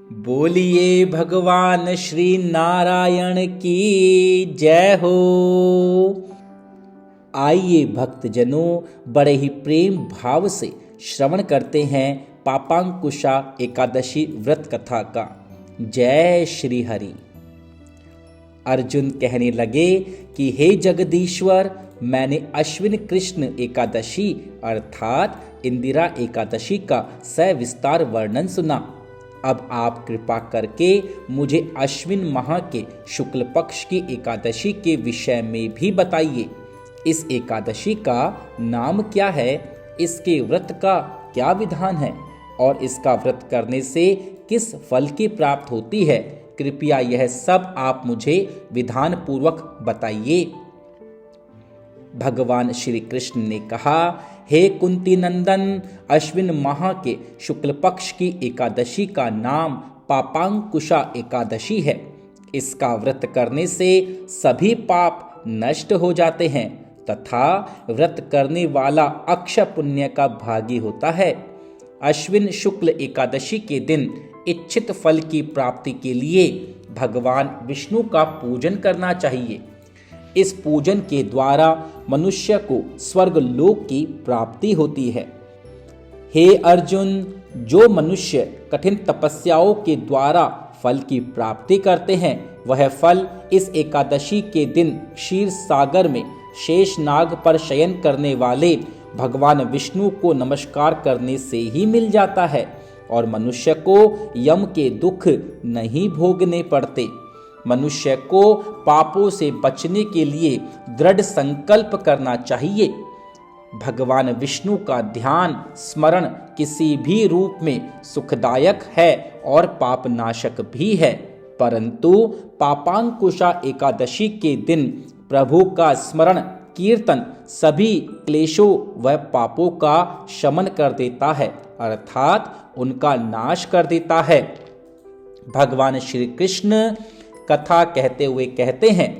बोलिए भगवान श्री नारायण की जय हो। आइए भक्तजनों, बड़े ही प्रेम भाव से श्रवण करते हैं पापांकुशा एकादशी व्रत कथा का। जय श्री हरि। अर्जुन कहने लगे कि हे जगदीश्वर, मैंने अश्विन कृष्ण एकादशी अर्थात इंदिरा एकादशी का सविस्तार वर्णन सुना। अब आप कृपा करके मुझे अश्विन माह के शुक्ल पक्ष की एकादशी के विषय में भी बताइए। इस एकादशी का नाम क्या है, इसके व्रत का क्या विधान है और इसका व्रत करने से किस फल की प्राप्त होती है। कृपया यह सब आप मुझे विधान पूर्वक बताइए। भगवान श्री कृष्ण ने कहा, हे कुंती नंदन, अश्विन माह के शुक्ल पक्ष की एकादशी का नाम पापांकुशा एकादशी है। इसका व्रत करने से सभी पाप नष्ट हो जाते हैं तथा व्रत करने वाला अक्षय पुण्य का भागी होता है। अश्विन शुक्ल एकादशी के दिन इच्छित फल की प्राप्ति के लिए भगवान विष्णु का पूजन करना चाहिए। इस पूजन के द्वारा मनुष्य को स्वर्ग लोक की प्राप्ति होती है। हे अर्जुन, जो मनुष्य कठिन तपस्याओं के द्वारा फल की प्राप्ति करते हैं, वह फल इस एकादशी के दिन क्षीर सागर में शेष नाग पर शयन करने वाले भगवान विष्णु को नमस्कार करने से ही मिल जाता है और मनुष्य को यम के दुख नहीं भोगने पड़ते। मनुष्य को पापों से बचने के लिए दृढ़ संकल्प करना चाहिए। भगवान विष्णु का ध्यान स्मरण किसी भी रूप में सुखदायक है और पापनाशक भी है, परंतु पापांकुशा एकादशी के दिन प्रभु का स्मरण कीर्तन सभी क्लेशों व पापों का शमन कर देता है, अर्थात उनका नाश कर देता है। भगवान श्री कृष्ण कथा कहते हुए कहते हैं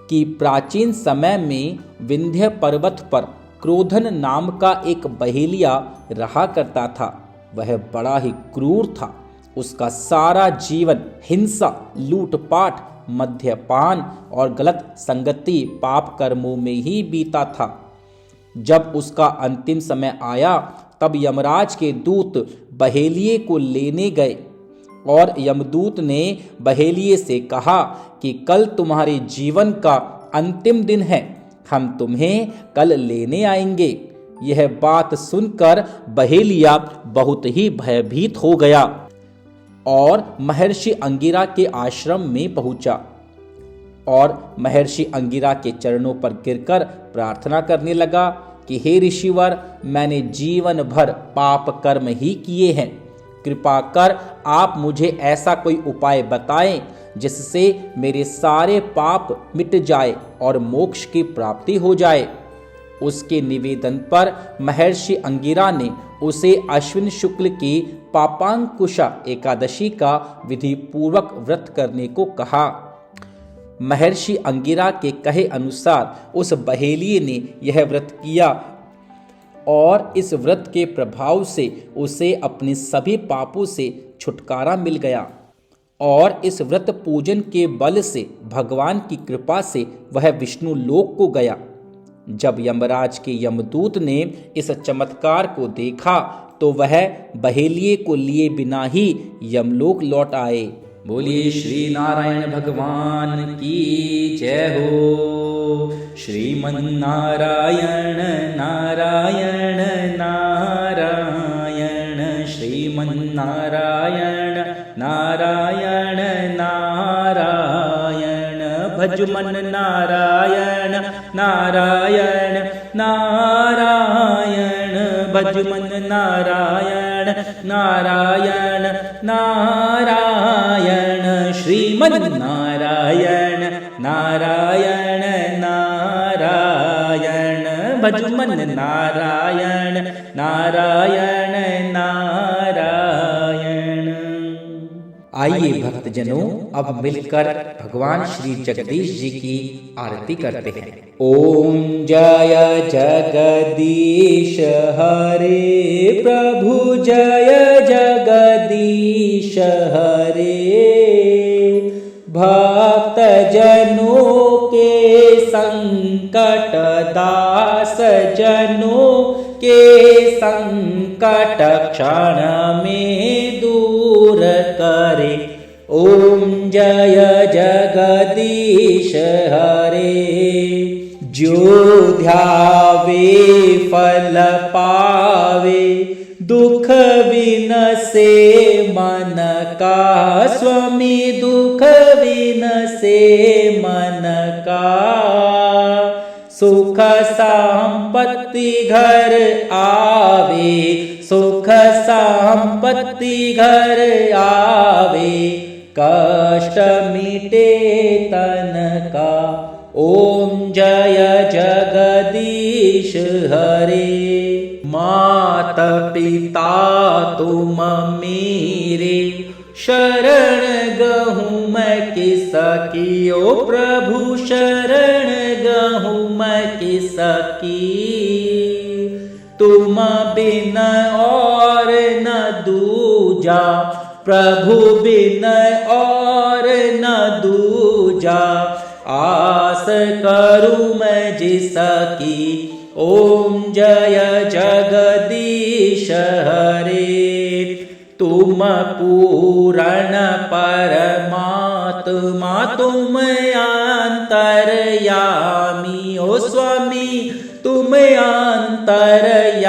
कि प्राचीन समय में विंध्य पर्वत पर क्रोधन नाम का एक बहेलिया रहा करता था। वह बड़ा ही क्रूर था। उसका सारा जीवन हिंसा, लूटपाट, मद्यपान और गलत संगति पाप कर्मों में ही बीता था। जब उसका अंतिम समय आया तब यमराज के दूत बहेलिये को लेने गए और यमदूत ने बहेलिये से कहा कि कल तुम्हारे जीवन का अंतिम दिन है, हम तुम्हें कल लेने आएंगे। यह बात सुनकर बहेलिया बहुत ही भयभीत हो गया और महर्षि अंगिरा के आश्रम में पहुंचा और महर्षि अंगिरा के चरणों पर गिरकर प्रार्थना करने लगा कि हे ऋषिवर, मैंने जीवन भर पाप कर्म ही किए हैं। कृपा कर आप मुझे ऐसा कोई उपाय बताएं जिससे मेरे सारे पाप मिट जाए और मोक्ष की प्राप्ति हो जाए। उसके निवेदन पर महर्षि अंगिरा ने उसे अश्विन शुक्ल की पापांकुशा एकादशी का विधि पूर्वक व्रत करने को कहा। महर्षि अंगिरा के कहे अनुसार उस बहेलिये ने यह व्रत किया और इस व्रत के प्रभाव से उसे अपने सभी पापों से छुटकारा मिल गया और इस व्रत पूजन के बल से भगवान की कृपा से वह विष्णु लोक को गया। जब यमराज के यमदूत ने इस चमत्कार को देखा तो वह बहेलिये को लिए बिना ही यमलोक लौट आए। बोलिए श्री नारायण भगवान की जय हो। श्रीमन नारायण नारायण नारायण, श्रीमन नारायण नारायण नारायण, भजमन नारायण नारायण नारायण, भजमन नारायण नारायण नारायण, श्रीमन नारायण नारायण नारायण, भजमन नारायण नारायण नारायण। आइए भक्तजनों, अब मिलकर भगवान श्री जगदीश जी की आरती करते हैं। ओम जय जगदीश हरे प्रभु, जय जगदीश जगदीश हरे। भक्त जनों के संकट दास जनों के संकट क्षण में दूर करे। ओम जय जगदीश हरे। जो ध्यावे फल पावे दुख विनसे मन का। स्वामी दुख विनसे मन का। सुख संपत्ति घर आवे सुख संपत्ति घर आवे। कष्ट मिटे तन का। ओम जय जगदीश हरे। मात पिता तुम मेरे शरण गहूँ मैं किसकी। ओ प्रभु शरण गहूँ मैं किसकी। तुम बिन और न दूजा प्रभु बिन और न दूजा। आस करूँ मैं जिसकी। ओम जय जगदीश हरे। तुम पूर्ण परमात्मा तुम अंतर्यामी। ओ स्वामी तुम अंतर्यामी।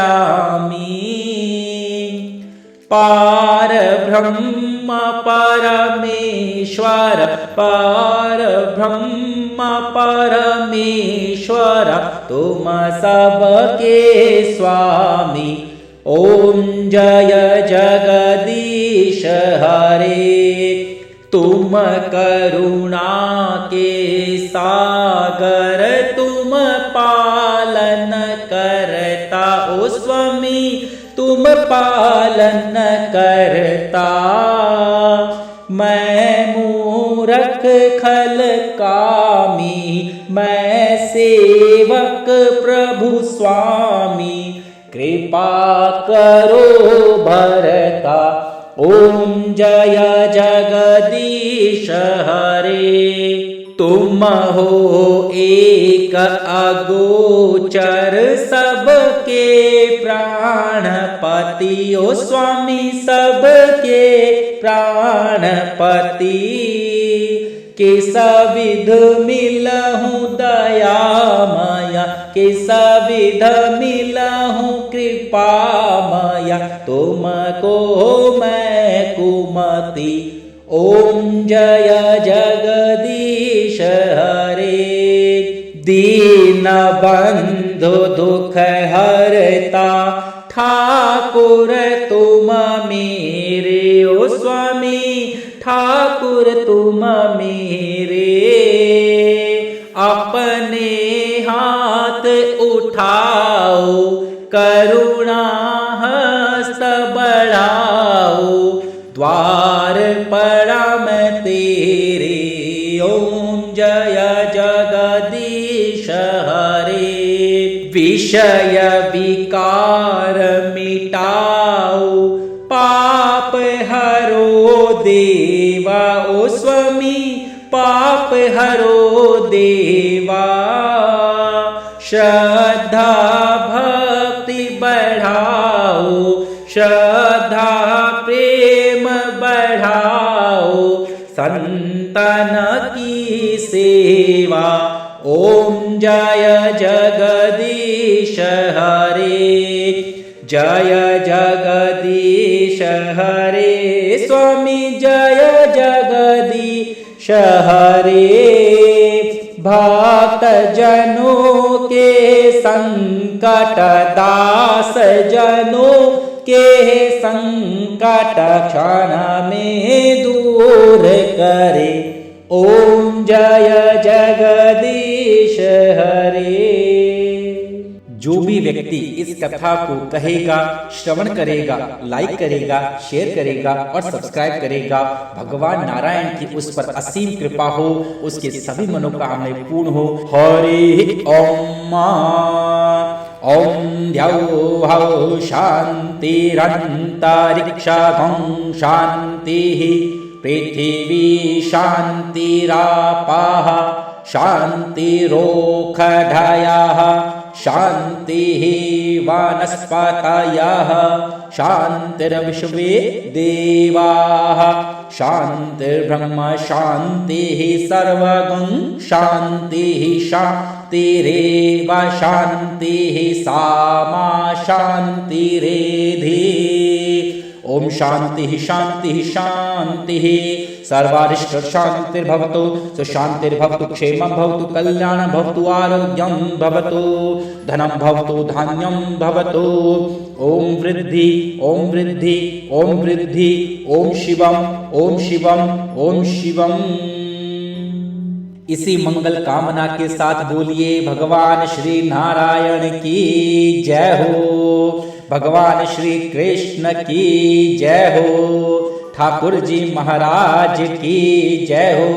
पार ब्रह्म परमेश्वर पार ब्रह्म परमेश्वर तुम सबके स्वामी। ओम जय जगदीश हरे। तुम करुणा के सागर तुम पालन करता। ओ स्वामी तुम पालन करता। मैं मूरख खल कामी मैं सेवक प्रभु स्वामी। कृपा करो भरता। ओम जय जगदीश हरे। तुम हो एक अगोचर सबके प्राणपति। ओ स्वामी सबके प्राणपति। किस विध मिलहूँ दयामया किस विध मिलहूँ कृपामया। तुमको मैं कुमति। ओम जय जगदीश हरे। दीन बंधु दुख हरता ठाकुर तुम मेरे। ओ स्वामी ठाकुर तुम मेरे। अपने हाथ उठाओ करुणा हस्त बढ़ाओ। द्वार पड़ा मैं तेरे। ओम जय जगदीश हरे। विषय विकार मिटाओ पाप हरो देवा। ओ स्वामी पाप हरो देवा। श्रद्धा भक्ति बढ़ाओ श्रद्धा प्रेम बढ़ाओ। संतन की सेवा। ओम जय जगदीश हरे। जय जगदीश हरे। स्वामी जय जगदीश हरे। भक्त जनों के संकट दास जनों के संकट क्षण में दूर करे। ओम जय जगदीश हरे। जो भी व्यक्ति इस कथा को कहेगा, श्रवण करेगा, लाइक करेगा, शेयर करेगा और सब्सक्राइब करेगा, भगवान नारायण की उस पर असीम कृपा हो, उसके सभी मनोकामनाएं पूर्ण हो। हरि ओम। ॐ द्यौः शान्तिरन्तरिक्षं शान्तिः पृथिवी शान्तिरापः शान्तिरोषधयः शान्तिः वनस्पतयः शान्तिर्विश्वे देवाः शान्तिर्ब्रह्म शान्तिः सर्वगं शान्तिः शान्तिरेव शान्तिः सामा शान्तिरेधि। ओम शांति शांति शांति सर्वारिष्ट शांतिर्भवतु सुशांतिर्भवतु क्षेमं भवतु कल्याणं भवतु आरोग्यं भवतु धनं भवतु धान्यं भवतु। ओम वृद्धि ओम वृद्धि ओम वृद्धि ओम शिवम ओम शिवम ओम शिवम। इसी मंगल कामना के साथ बोलिए भगवान श्री नारायण की जय हो, भगवान श्री कृष्ण की जय हो, ठाकुर जी महाराज की जय हो,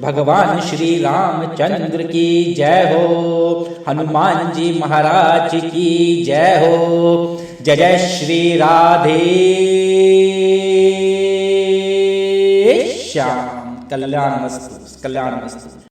भगवान श्री रामचंद्र की जय हो, हनुमान जी महाराज की जय हो। जय जय श्री राधे श्याम। कल्याणमस्तु कल्याणमस्तु।